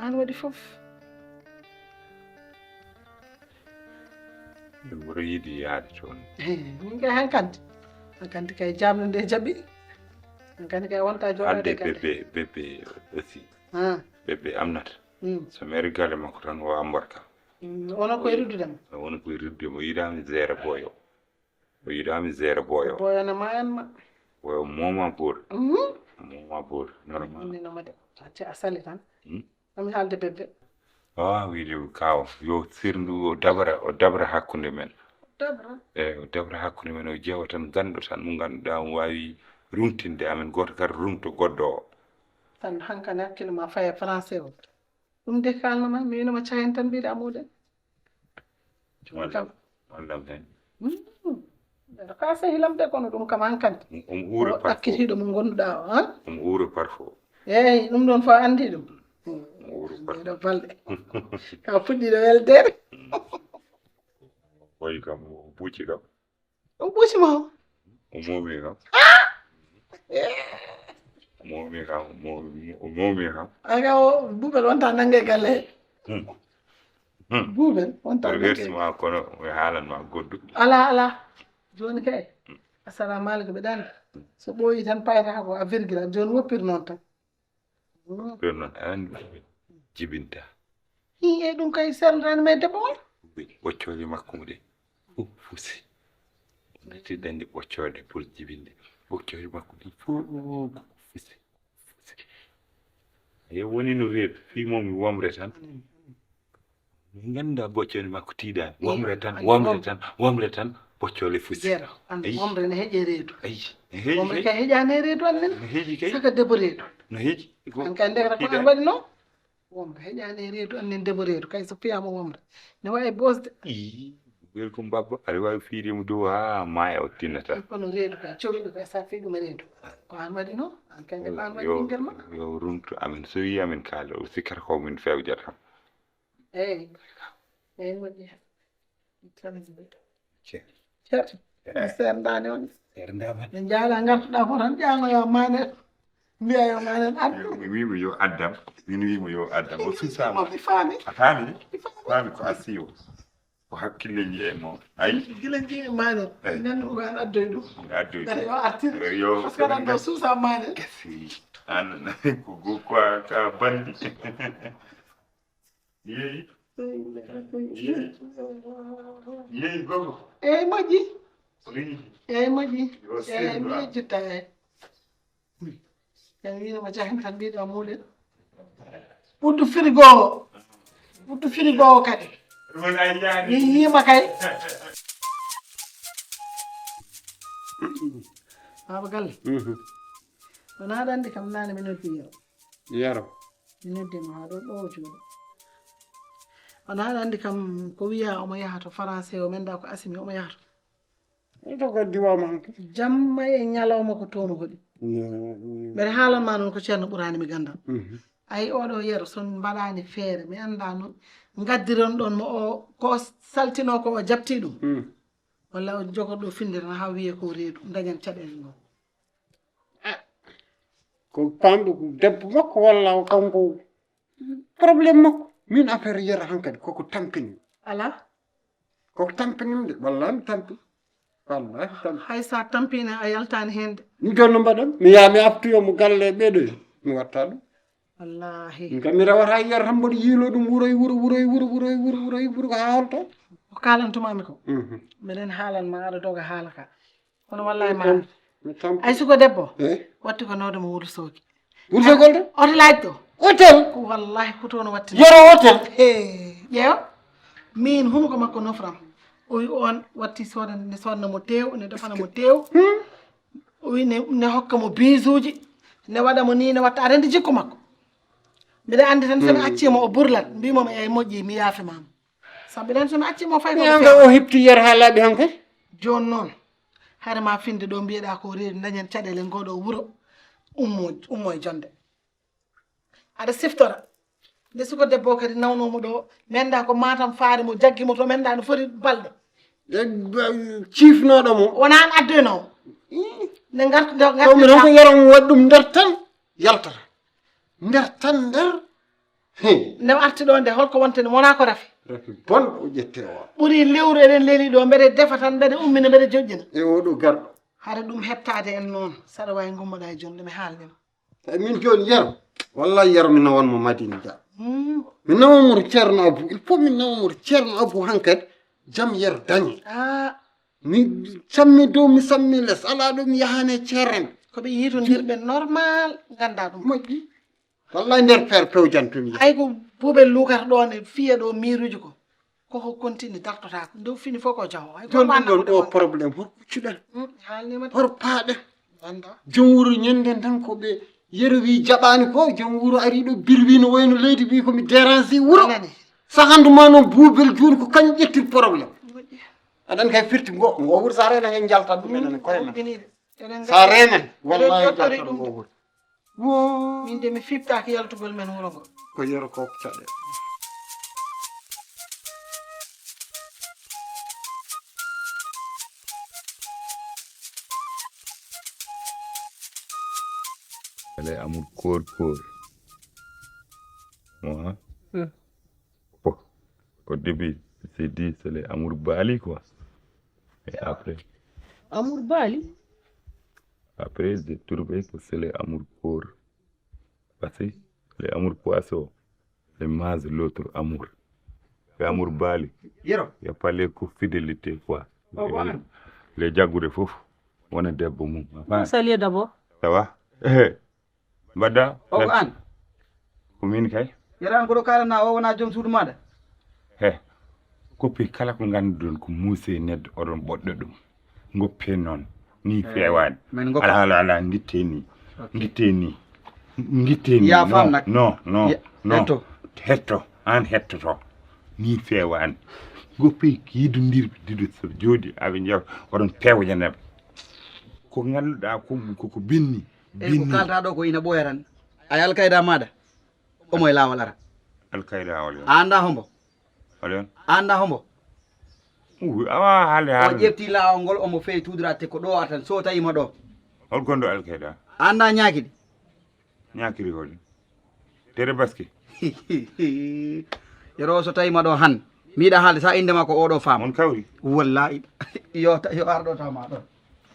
an waɗi fof ɗum ɓuro yiɗi yaade toon min kay hankanti kay jamde nde jaɓi hankanti kay wonta joɗade hande bébé aussi bébé amnata so mari galle makko tan wawa mbarka onon koye riddudema wona koye riddude mo yiɗami géré boyo o yiɗami géré boyo boyone ma en ma boyo moma bour normal ninoma de acce a sali tan ɗami haalde bébé wiide kaw yo sirndu o dabra hakkunde men o dabra hakkunde men o jeewa tan ganɗo tan mo ganduɗa mo wawi rumtinde amen goto kadi rumto goɗɗo o tan hankane hakkille ma faye français o ɗum de kalnoma mi winoma cahen tan mbiɗa amuɗen kam wallam hen ɓeɗo ka sehilam de kono ɗum kam hankante omo uura ɗakkitiɗo mo gonduɗa o han omo uura parfois eyyi ɗum ɗon fo andi ɗum ɗeɗo balɗe ka puɗɗiɗo weldere oyi kam o ɓuuci kam ɗum ɓuucima o o momi kam o momi kam aga o buuɓel wonta nangge galle he buuɓel wonta rersima kono mi haalanma godduɗo ala joni kay assalamu aleykum ɓeɗa andi so ɓooyi tan payata ko a virgule joni woppir noon tan woppir noon andi jibinta eyyi ɗum kay serlani mais debbo on ɓoccode makko ɗe fusi natti dañde ɓoccode pour jibinde ɓoccode makko ɗi fof fusi e woni no reedu fimomi womre tan mi ganda ɓoccode makko tiiɗani womre tan ɓoccole fusi jeero anda womre ne heeƴe reedu ayi womre kay heeƴani e reedu annen no heeƴi kay saka debbo reedu no heeƴi an kay ndekata ko an waɗi noon womre heeƴani e reedu annen debbo reedu kay so fiyama womre ne wawi bosde welkom babba aɗa wawi fiirimo dow ha maya o tinnata kono reedu kay cohluɗo kay sa fi ɗum e reedu ko an waɗi noon an kay nde an waɗi ɓinguel ma yo rumtu amen so wi amen kaala o sikkata ko min fewjata eyyi moƴƴi ceerto serdani on serdama ɓe jaala gartuɗa ko tan ƴagoyo manen mbiya yo manen addu mi wimo yo addam min wimo yo addam o susama mi faami a faami ko a siiwo ko hakkille ji e mo ayi gila jii manen gandu ko an addoy ɗum addoy gara yo artir yo par ce que aɗa ɗo suusa manen gasi an ko ka bandi yeyi yeyi gogo eyyi moƴƴi riiji eyyi moƴƴi Yo eyyi mi sirdu am. yejjitta eyyi en winoma jahen tan mbiɗo muɗen ɓuddu frigo o kadi wona yaani mi yima kay baba galle wona aɗa andi kam nane mi noddi yaro mi noddima ha ɗo ɗo jooɗo wona aɗa andi kam ko wiya omo yaha to français o menda ko asimi omo yaha to ito ko diwama hanke jamma e ñalawma ko toon hoɗi mbeɗa haalanma noon ko ceerno ɓurani mi gandal ayi oɗo yeero son mbaɗani feere mi anda no gaddiron ɗon mo o ko saltino ko o jabti ɗum walla o jogoɗo finde tan ha wiye ko reedu dañan caɗele noon ko pamɗo ko debbo makko walla o kanko probléme makko min affaire yera hankadi koko tampini ala koko tampinimde wallahi mi tampi wallahi tampi hay sa tampine a yaltani hende mi jonno mbaɗam mi yaha mi aftoyomo galle ɓeɗo mi watta ɗum wallahi kam mi rewata yera tan mboɗo yiilo ɗum wuroy ko ha holto ko kalantumami ko minen haalanma aɗa doga haala ka kono wallahi ma mi tampi ay suko debbo watti ko nawde mo Wourossogui wursogol de hôtel to hôtel ko wallahi ko toon watti yero hôtel ƴeew min humo ko makko nofram o wi on watti ne sodna mo tew ne defana mo tew o wi ne hokka mo bisuji ne waɗa mo ni ne watta aɗa andi jikku makko mbiɗa andi tan somi accimo o burlat mbimomi eyyi moƴƴi mi yaafimama sabu ɗen somi accimo fay anga o hepti yer ha laaɓi hanke joni noon hare ma finde ɗo mbiyeɗa ko reedu dañen caɗele ngoɗo wuuro ummo e jonde aɗa siftora nde suko debbo kadi nawnomo ɗo menda ko matam faari mo jaggimo to menda no foti balɗe ciifnoɗo mo wona an addoynowo nde mi tan ko yaram waɗi ɗum nder tan yaltata nder tan nder nde arti ɗo nde holko wonte nde wona ko rafi rafi bonɗo o ƴette o ɓuri lewru eɗen leeli ɗo mbeɗe defa tan mbeɗe ummina mbeɗe joƴƴina e oɗo garɗo hade ɗum hettade en noon saɗa wawi gummoɗa e joni ɗumi haaldema tawi min joni yero wallahi yero mi nawanmo Madina Dia mi nawamoto ceerno Abou il faut mi nawamoto ceerno Abou hankkadi jaam yero dañe mi sammi dow mi sammi less ala ɗo mi yahane ceereme koɓe yiitodirɓe normal ganda ɗum moƴƴi wallahi nder feere pewjantumi hay ko buuɓel lukata ɗon e fiya ɗo miruji ko koko continue dartotako ndew fini fof ko jaho joni ɗum ɗon ɗo probléme hor puccuɗen haalnima hor paaɗen anda joom wuuro ñanden tan koɓe yero wi jaɓani ko joom wuuro ari ɗo bilwi no wayno leydi wi komi dérange wuuro sahantuma noon buubel joni ko kañum ƴettir probléme aɗan kay firti ngo wuuro sa rena hen jaltat ɗum enen koye men sa remen wallahi jaltat ngo wuuro wo min de mi fiɓtaki yaltugol men wuuro ngo ko yero ko caɗe Elle est amour corps. Moi, au début, c'est dit, c'est l'amour bali, quoi. Et après? Amour bali? Après, j'ai trouvé que c'est l'amour corps. Parce que l'amour poisson, le mange l'autre amour. L'amour bali, il n'y a pas les coups fidélité, quoi. Les jagoux de fouf, on est des beaux mots. Salut d'abord. Ça va? Badda an ko min kay yaran ko do kalana o wona jom suudu mada koppi kala ko ngandudon ko muuse neddo odon boddo dum ngoppe non ni fewani ala ngitteni ya fam nak non hetto an hettoto ni fewani goppi kidundirbe dido so jodi abe njaw odon pewjanebe ko nganduda ko binni ko kalta ɗo ko ina ɓooya tan ay alkayda maɗa omo e lawol ara alkayda wala anda hombo wala anda hombo awa hale o ƴefti lawol ngol omo fewi tudrate ko ɗo atan so tawima ɗo hol gondo alkayda anda ñakiɗi ñakiri hol tere baski yero so tawima ɗo han miɗa haalde sa indema ko oɗo fam on kawri wallahi yo arɗo tawma ɗon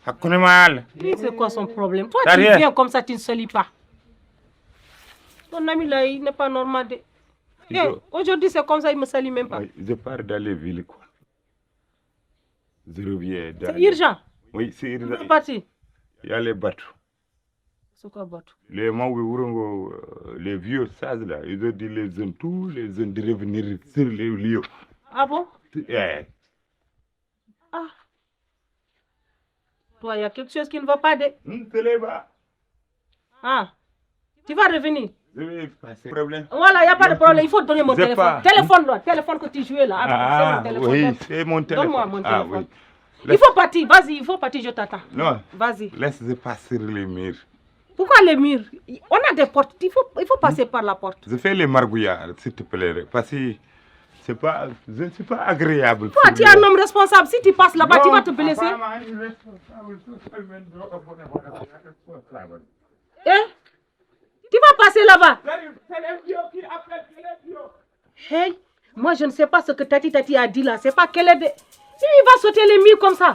hakkunde ma Allah. C'est quoi son problème? Toi, tu viens comme ça, tu ne salis pas. Ton ami là, il n'est pas normal. Aujourd'hui, c'est comme ça, il ne me salue même pas. Je pars dans les villes, quoi. Je reviens dans... C'est urgent? Oui, c'est urgent. Il est parti? Il y a les bateaux. C'est quoi bateau? Les Maoué, les vieux sages là, ils ont dit les jeunes, tous les jeunes de revenir sur les lieux. Ah bon? Yeah. Ah. Toi, il y a quelque chose qui ne va pas. Ah, tu vas revenir. Je vais passer. Problème. Voilà, il n'y a pas de problème. Il faut donner mon téléphone. Téléphone que tu jouais là. Ah, oui, c'est mon téléphone. Donne-moi mon téléphone. Oui. Il faut partir, vas-y, il faut partir, je t'attends. Non. Vas-y. Laisse-le passer les murs. Pourquoi les murs? On a des portes, il faut passer par la porte. Je fais les margouillards, s'il te plaît. Parce que je ne suis pas agréable. Toi, tu es un homme responsable. Si tu passes là-bas, tu vas te blesser. Eh? Tu vas passer là-bas. Hey, moi je ne sais pas ce que Tati a dit là. C'est pas qu'elle est... Il va sauter les murs comme ça.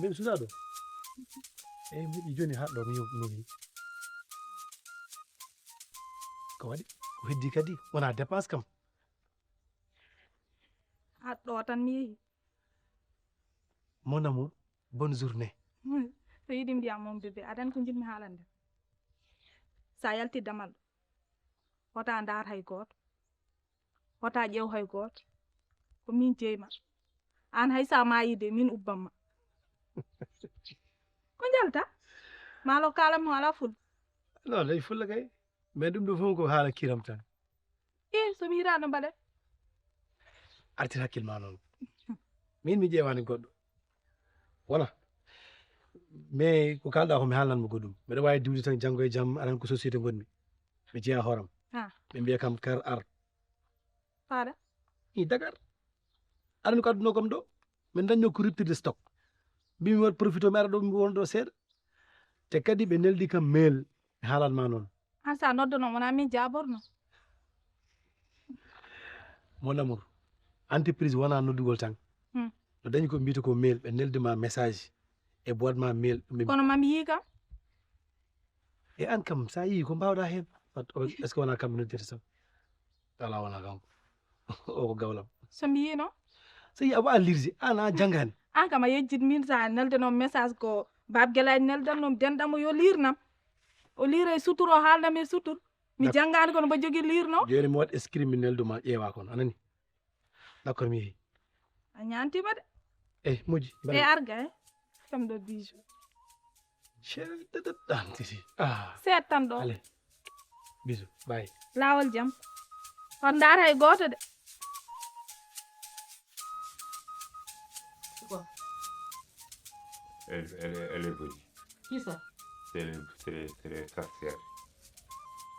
min sunaɗo eyyi miɗi joni haɗɗo mi yoɓnomi ko waɗi ko heddi kadi wona dépense kam haɗɗo tan mi yeehi mon amour bonne journée so yiɗi mbiyam mon bébé aɗan ko jinmi haalande sa yalti damal hota ndar hay goto hota ƴeew hay goto ko min jeeyma an hay sa mayide min ubbamma ko jalta malo kalam mo ala ful non ley fulla kay mais ɗum ɗo fof ko haala kiram tan somi hiraɗo mbaɗe artir hakkille noon min mi ƴeewani goɗɗo wona mais ko kalɗa ko mi haalnanmo goɗɗum mbiɗa wawi diwde tan janggo e jaam anan ko société gonmi mi jeeya hooram ɓe mbiya kam kar ar paɗa i dagar aɗani ko adduno kom ɗo min dañño ko rupture de stock mbimi wat profito mi ara ɗo mi wonɗo seeɗa te kadi ɓe neldi kam mail mi haalanma noon han sa noddono wona min jaborno mon amour entreprise wona noddugol tan no dañi ko mbiyata ko mail ɓe neldima message e boîte ma mail kono mami yi kam e an kam sa yii ko mbawɗa hen est ce que wona kam noddete sam ala wona kam o ko gawlam somi yino so yi a wawa lirde an a janggani an kam a yejjit min sa neldenom message ko bab guelaji neldannom denɗamo yo lirnam o liira e sutur o haaldam e sutur mi janggani kono mba jogui lirno joni mi waɗ escrime mi nelduma ƴeewa kono anani d' accord mi yeehi a ñantima de eyi moƴƴi e arga e kam ɗo bijou ceɗɗan titi seet tan ɗo ale bisou bayi lawol jaam on daara hay goto de Elle est venue. Qui ça? C'est sa sœur.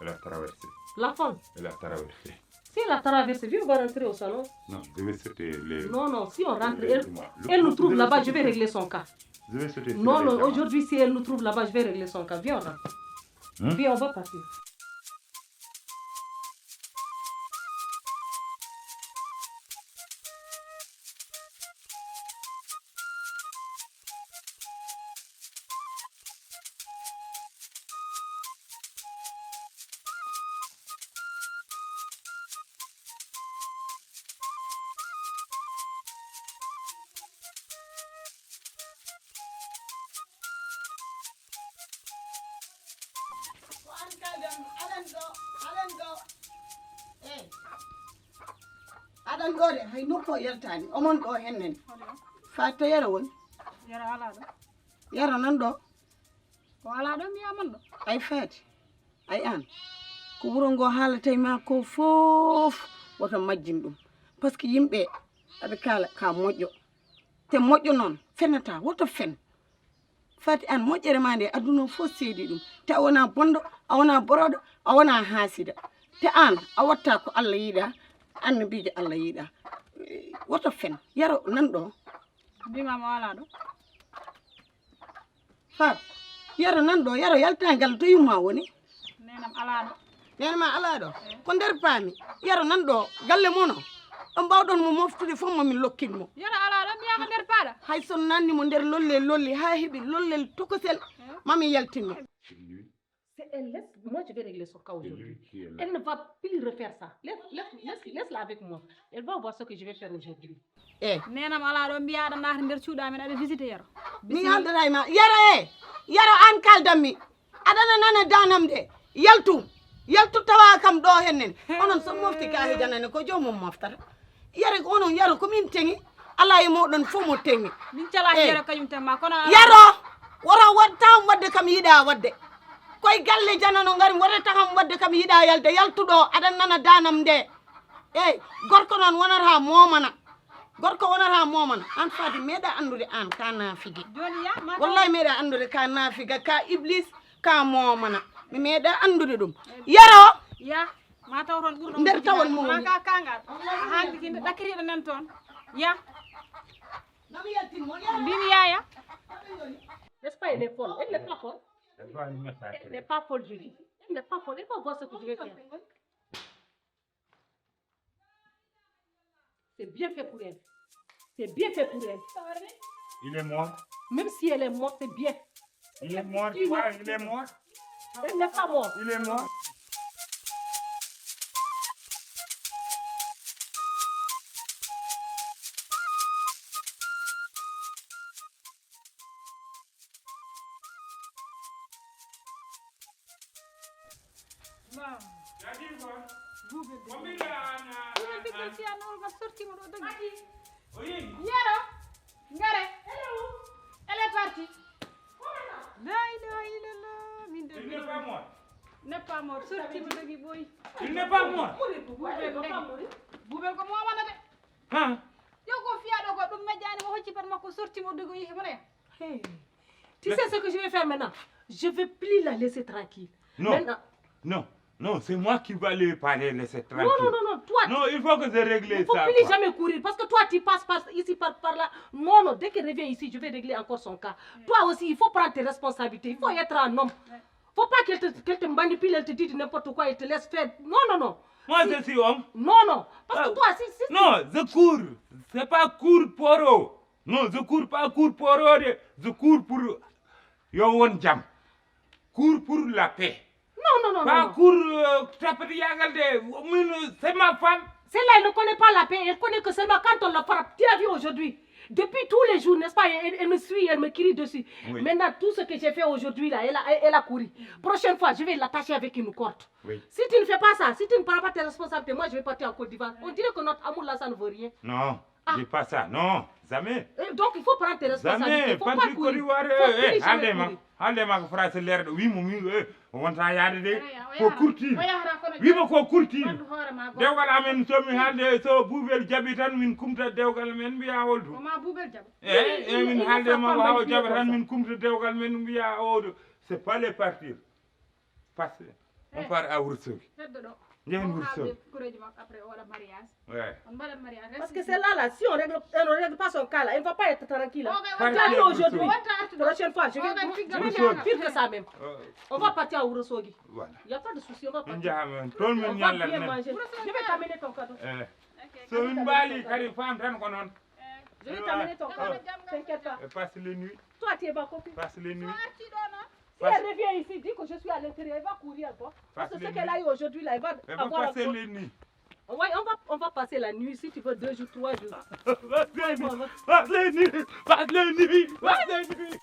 Elle a traversé. La femme? Elle a traversé. Si elle a traversé, viens, on va rentrer au salon. Non, je vais sauter les... Non, si on rentre, elle nous trouve là-bas, je vais régler son cas. Je vais sauter Non, aujourd'hui, si elle nous trouve là-bas, je vais régler son cas. Viens, on rentre. Viens, on va partir. aɗan ɗo de hay nokku o yaltani omon ɗo hennen fatta yara woni yara ala ɗo yara nan ɗo ko ala ɗo mi yaman ɗo ay faati ay an ko wuro ngo haalata ma ko fof woto majjin ɗum par ce que yimɓe aɓe kaala ka moƴƴo te moƴƴo noon fenata woto fen fati an moƴƴere ma nde aduna fof seedi ɗum te a wona bonɗo a wona boroɗo a wona haasida te an a watta ko Allah yiiɗa annabijo Allah yiiɗa woto fen yaro nan ɗo mbimama wala ɗo fat yaro nan ɗo yaro yaltagal to yumma woni nenam ala ɗo nenama ala ɗo ko nder paami yaro nan ɗo galle mono ɗon mbawɗon mo moftude fof momin lokkinmo yaro ala ɗo mbiyama nder paɗa hay son nanni mo nder lollel lolli ha heeɓi lollel tokosel mami yaltinmo. C'est elle, moi je vais régler son cas aujourd'hui. Elle ne va plus refaire ça. Laisse-la avec moi. Elle va voir ce que je vais faire aujourd'hui. nenam ala ɗo mbiyaɗa naata nder cuuɗamen aɗa visite yaro mi haldata e ma yaro yaro an kaldanmi aɗana nana danam de yaltu tawa kam ɗo hennen onon so mofti ka hejanane ko jomum moftata yare onon yaro komin teŋi ala e moɗon fof mo teŋi min cala yaro kañum tan ma kono yaro wora wattawam wadde kam yiiɗa wadde koye galle janano ngari waɗata kam wadde kam yiiɗa yalde yaltuɗo aɗan nana danam nde eyyi gorko noon wonata momana gorko wonata momana an fati meeɗa andude an ka naafigue wallahi meeɗa andude ka naafiga ka iblis ka momana mi meeɗa andude ɗum yaro ya ma taw toon ɓurɗo nder tawol mo woni ka kangal haaldiki nde ɗakkiriɗo nan toon ya mbimi yaya N'est-ce pas, elle est folle. Elle n'est pas folle. Elle n'est pas folle, Julie. Elle n'est pas folle. Elle va voir ce que je vais faire. C'est bien fait pour elle. C'est bien fait pour elle. Il est mort. Même si elle est morte, c'est bien. Il est mort. Ouais, il est mort. Elle n'est pas morte. Il est mort. yaro ngare elle est partie la ilaha illallah min de Il n'est pas mort. n'est pas mort sorti mo dogi boy Il n'est pas mort. Boubel ko mo wana de Hein? yo ko fiado ko dum medjani mo hocci par makko sorti mo dogo yi mo ne Hey. Tu sais ce que je vais faire maintenant? Je vais plus la laisser tranquille. Non. Maintenant... Non, non, c'est moi qui vais lui parler, laisser tranquille. Non, toi... Non, il faut que je règle ça. Il ne faut plus jamais courir parce que toi, tu passes ici, par là. Non, dès qu'il revient ici, je vais régler encore son cas. Toi aussi, il faut prendre tes responsabilités. Il faut être un homme. Il ne faut pas qu'elle te manipule, elle te dit n'importe quoi, elle te laisse faire. Non. Moi, je suis homme. Non. Parce que toi, si... Non, je cours. C'est pas cours poro. Non, je cours pas cours poro. Je cours pour... Yo won jam. Cours pour la paix. Non. Pas cours tapati yagal de. C'est ma femme. Celle-là, elle ne connaît pas la paix. Elle connaît que seulement quand on la frappe. Tu as vu aujourd'hui. Depuis tous les jours, n'est-ce pas, elle me suit, elle me crie dessus. Oui. Maintenant, tout ce que j'ai fait aujourd'hui, là, elle a couru. Prochaine fois, je vais l'attacher avec une corde. Oui. Si tu ne fais pas ça, si tu ne prends pas tes responsabilités, moi, je vais partir en Côte d'Ivoire. On dirait que notre amour, là, ça ne vaut rien. Non, dis pas ça. Non, jamais. Donc, il faut prendre tes responsabilités. Il Jamais. ne faut Pas pas du courir. Côte-d'Ivoire. Allez, ma phrase l'air. Oui, mon on t'a yade de. Ko kurti. Oui, ma ko kurti. Dewgal amen so mi halde so Boubel jabi tan min kumta dewgal men biya woldu. ma Boubel jab Min halde ma haw jabi tan min kumta dewgal men biya woldu. C'est pas les partir. Parce on part à Ourossogui. Njehen Ourossogui. après wala mariage Ouais. on bala mariage Parce que celle-là, si on ne règle pas son cas, là, elle ne va pas être tranquille. Là. Par Tu as vu exemple, aujourd'hui, Ourossogui. prochaine fois, je vais pire que ça même. On va partir à Ourossogui. Voilà. Il n'y a pas de souci, on va partir. Njahamen ton On men va yalla bien ne. manger. Je vais t'amener ton cadeau. So min bali kadi fam tan ko non. Je vais t'amener ton cadeau. T'inquiète pas. Passe les nuits. Toi, tu es ma copine. Passe les nuits. Si elle revient ici, dit que je suis à l'intérieur, elle va courir encore. Parce que ce qu'elle a eu aujourd'hui, là, elle va Elle va avoir passer encore... les nuits. Ouais, on va passer la nuit, si tu veux, 2 jours, 3 jours. Passe les nuits. Passe les nuits. Passe les nuits.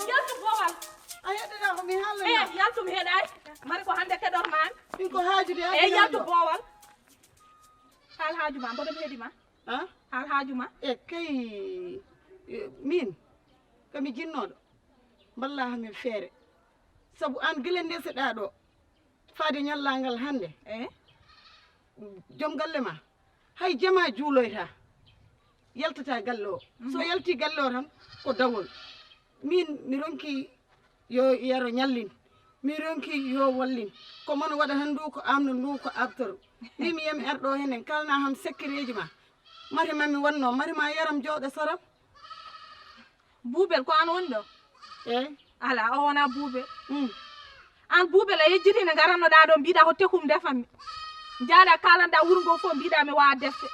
Yaltu bowal. ayeɗeɗa komi haalana Yaltum heeɗay. Mari ko hande keɗotmami. min ko haajude Yaltu bowal. Haal haaju ma, mboɗo heeɗi ma. Haal haaju ma. e kay min komi jinnoɗo mballa hamin feere saabu an guila ndeseɗa ɗo faade ñallangal hande joom galle ma hay jama juuloyta yaltata galle o so yalti galle o tan ko dawol min mi ronki yo yaro ñallin mi ronki yo wallin ko mono waɗa tan ndu ko amno ndu ko abtoro min mi yami arɗo henen kalna ham sekkireji ma mari mami wonno mari ma yaram jooɗo saram Boubel ko an woni ɗo eyyi ala o wona Boubel an Boubel a yejjitino garannoɗa ɗo mbiɗa ko tekum defanmi jaaɗa kalanɗa wuuro ngo fof mbiɗa mi wawa defte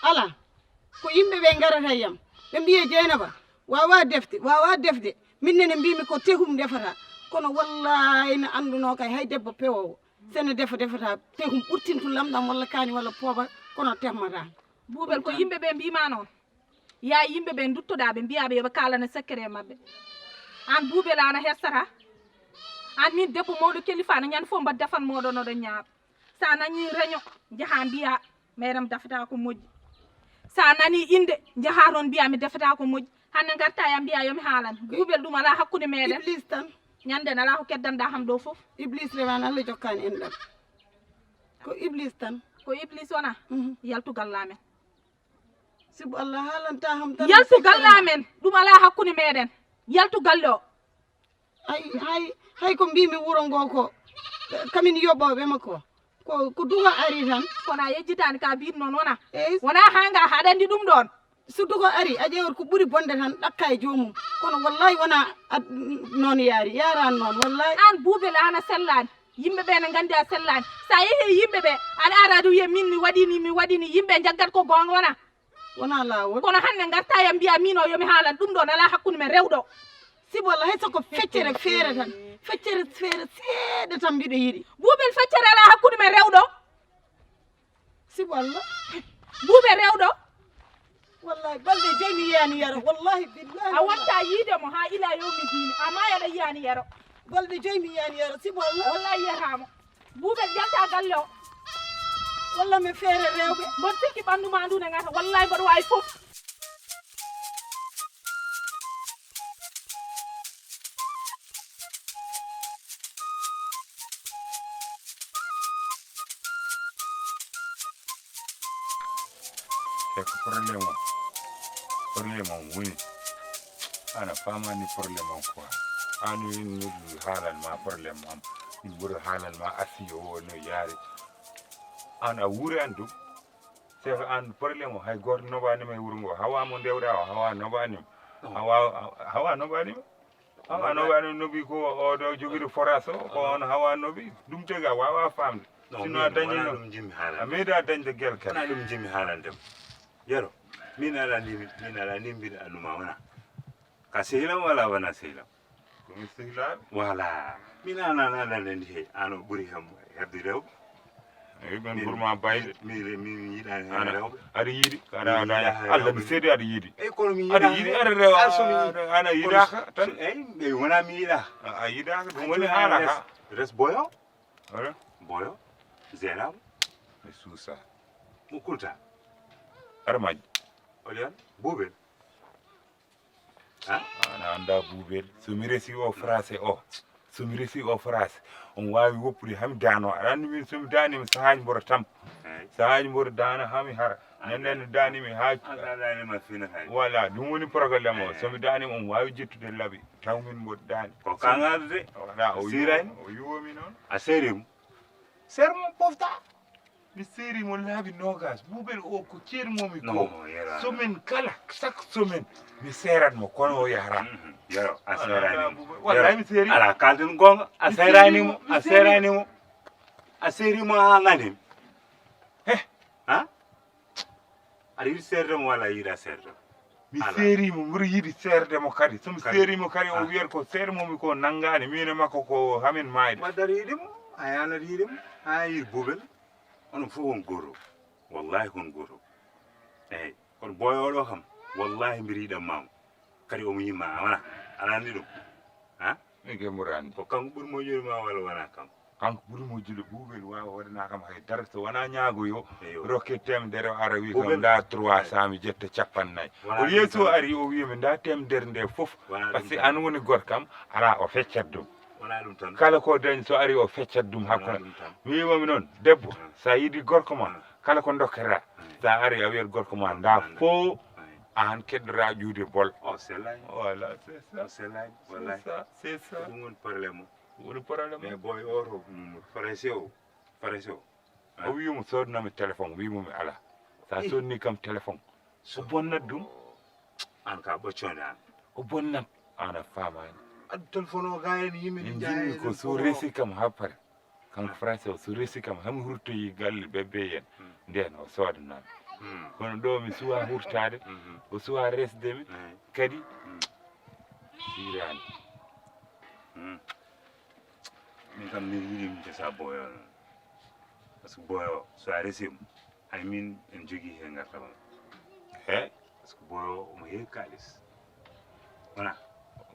ala ko yimɓe ɓe garata yam ɓe mbiye Dieynaba wawa defde minnene mbimi ko tehum defata kono wallahi ne anduno kay hay debbo pewowo sene defata tehum ɓurtintu lamɗam walla kaani walla pooba kono temmata Boubel ko yimɓe ɓe mbima noon ya yimɓe ɓe duttoɗa ɓe mbiyaɓe yoɓe kalana secret mabɓe an Boubel ana hersata an min debbo mawɗo kelifa no ñande fof mbat defan moɗon oɗon ñaaɓa sa nani réunion jaaha mbiya mayram defata ko moƴƴi sa nani inde jaaha toon mbiya mi defata ko moƴƴi hande garta ya mbiya yomi haalane Boubel ɗum ala hakkude meɗen iblis tan ñanden ala ko keddanɗa ham ɗo fof iblis rewani Allah jokkani en ɗam ko iblis tan ko iblis wona yaltugal lamen sibo Allah haalanta ham tan yaltugal lamen ɗum ala hakkude meɗen yaltugal ɗo hay ko mbimi wuuro ngo ko kamin yoɓoɓe makko ko duga ari tan kono a yejjitani ka biɗ noon wona eyyi wona hanga haɗa andi ɗum ɗon so duga ari a ƴewat ko ɓuuri bonde tan ɗakka e jomum kono wallahi wona noon yarani noon wallahi an Boubel an a sellani yimɓeɓe ne gandi a sellani sa yeehi yimɓeɓe aɗa ara aɗa wiya min mi waɗini yimɓe jaggat ko gonga wona lawol kono hande garta ya mbiya min o yomi haalan ɗum ɗon ala hakkude men rewɗo sibo Allah hay soko feccere feere tan feccere feere seeɗa tan mbiɗo yiɗi Boubel feccere ala hakkude men rewɗo sibo Allah Boubel rewɗo wallahi balde jeymi yani yaro wallahi billahi a watta yiide mo ha ila yawmi dini amma yana yani yaro balde jeymi yani yaro si wallahi wallahi yatama buubel jalta galle o walla mi feere rewɓe mboɗo sikki ɓanndu ma ndu ne ngata wallahi mboɗo wawi fof e ko probléme o woni ana famani probléme o quoi an ni haalan ma probléme am min ɓuri haalan ma assi o no yaari an a wuuri an ɗum c'est que an probléme o hay goto noɓanima e wuuro ngo hawamo ndewɗa o hawa noɓanima hawa noɓanima hawa noɓanima noɓi ko oɗo joguiɗo forage o ko on hawa noɓi ɗum tagi a wawa famde sino a dañi ɗum jimmi haalande a meeɗa dañde guel kadi wona ɗum jimmi haalandema yero min ala ni mbiɗa annuma wona ka sehlam wala wona sehlam komi sehlaɓe voilà min anan alande ndi hey an o ɓuuri hebde rewɓe eyi ɓen ɓurma bayde min yiɗani hen rewɓe aɗa yiiɗi allah mi seedi aɗa yiiɗi eyi kono mi aɗa yiiɗi aɗa rew ana yiɗaka tan eyi ɓe wona mi yiɗa a yiɗaka ɗum woni haala ka res boyo wala boyo zéram mi suusa mo kulta aɗa majji olion buubel ha ana anda buubel somi resi o français o somi resi o français on wawi woppude hami dano aɗa andi min somi danima sahaji mboɗo tampa sahaji mboɗo dana hami hara ñandende danimi ha danima fina hay voilà ɗum woni probléme o somi danima on wawi jettude laaɓi taw min mboɗo dani ko kangaɗo de voilà o yiwomi noon a seerimo sermo pofta mi seerimo laabi nogas buubel o ko ceermomi ko semaine kala chaque semaine mi seeratmo kono o yahara yero a seeranimo wallahi mi seeri ala kalten gonga a seeranimo a seeranimo a seerimo ha ngandimi ha aɗa yiɗi seerdemo walla yiiɗa seerdemo mi seerimo mbiɗa yiiɗi seerdemo kadi somi seerimo kadi o wiyata ko seermomi ko nanggani min e makko ko hamin mayde waddata yiiɗimo a yanata yiiɗimo ha yiiɗi buubel onon fof on goto wallahi kon goto eyyi kono boyo oɗo kam wallahi mbiɗa yiɗanmamo kadi omo yimma wona aɗa andi ɗum ha min ke mboɗo andi ko kanko ɓuuri moƴƴude ma walla wona kanko kanko ɓuuri moƴƴude buubel wawa waɗana kam haydara so wona ñaagoyo rokke temedere o ara wi kam nda 300 mi jetta 50 o yeeso o ari o wiyami nda temedere nde foof par ce que an woni goto kam ala o feccat ɗum wona ɗum tan kala ko dañi so ari o feccat ɗum hakkude mi wimami noon debbo sa yiiɗi gorko ma kala ko dokkata sa ari a wiyat gorko ma nda fo an keɗɗora ƴuude bol o sellani voilà c'est ça o sellani wallahi c'est ça ɗum woni probléme o woni probléme mais boy oto farese o o wimo sodnami téléphone wimomi ala sa sodni kam téléphone o bonnat ɗum an ka ɓoccode an o bonnat an a famani addu téléphone o ga hen yimɓe min jimmi ko so resi kam ha pare kanko français o so resi kam hami hurtoyi galle ɓeɓɓe yen nden o sodanami kono ɗo mi suwa hurtade o suwa resdemi kadi sirani min kam min yiɗi min jesa boyo noon par ce que boyo so a resimo hay min en jogui hen gartama he par ce que boyo omo heewi kalis wona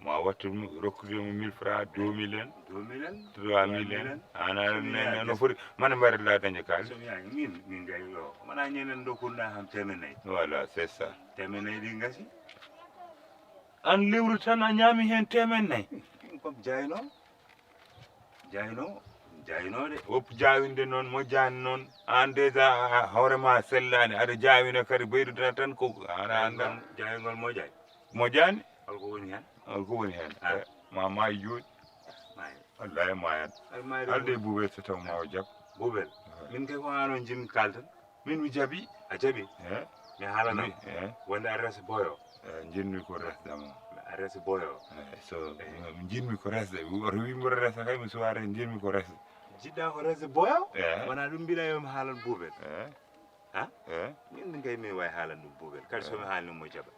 ma wattu rokkudemi 1000 francs 2000 en 2000 en 3000 en ana no foti mane mbaɗirɗa dañde kalis somi yahi min gayi o wona ñenen dokkuɗa ham 400 voilà c'est ça 400 ɗi gasi an lewru tan a ñaami hen 400 kom jayinode woppu jawinde noon mo jani noon an déjà hoorema sellani aɗa jawina kadi ɓeyduda tan ko ana andan jayingol mo jani holko woni hen holko woni hen ma maayi jooɗi wallahi mayat alde buubel so taw ma o jaab buubel min kay ko anon jimmi kaltan min mi jaaɓi a jaaɓi mi haalana wonde a resa boyo jinmi ko resdamo a resa boyo so jinmi ko resde oto wi mboɗo resa kay mi suwa res jinmi ko resde jiɗɗa ko resde boyo wona ɗum mbiɗa yomi haalan buubel ha min kay min wawi haalan ɗum buubel kadi somi haalnimo jaɓa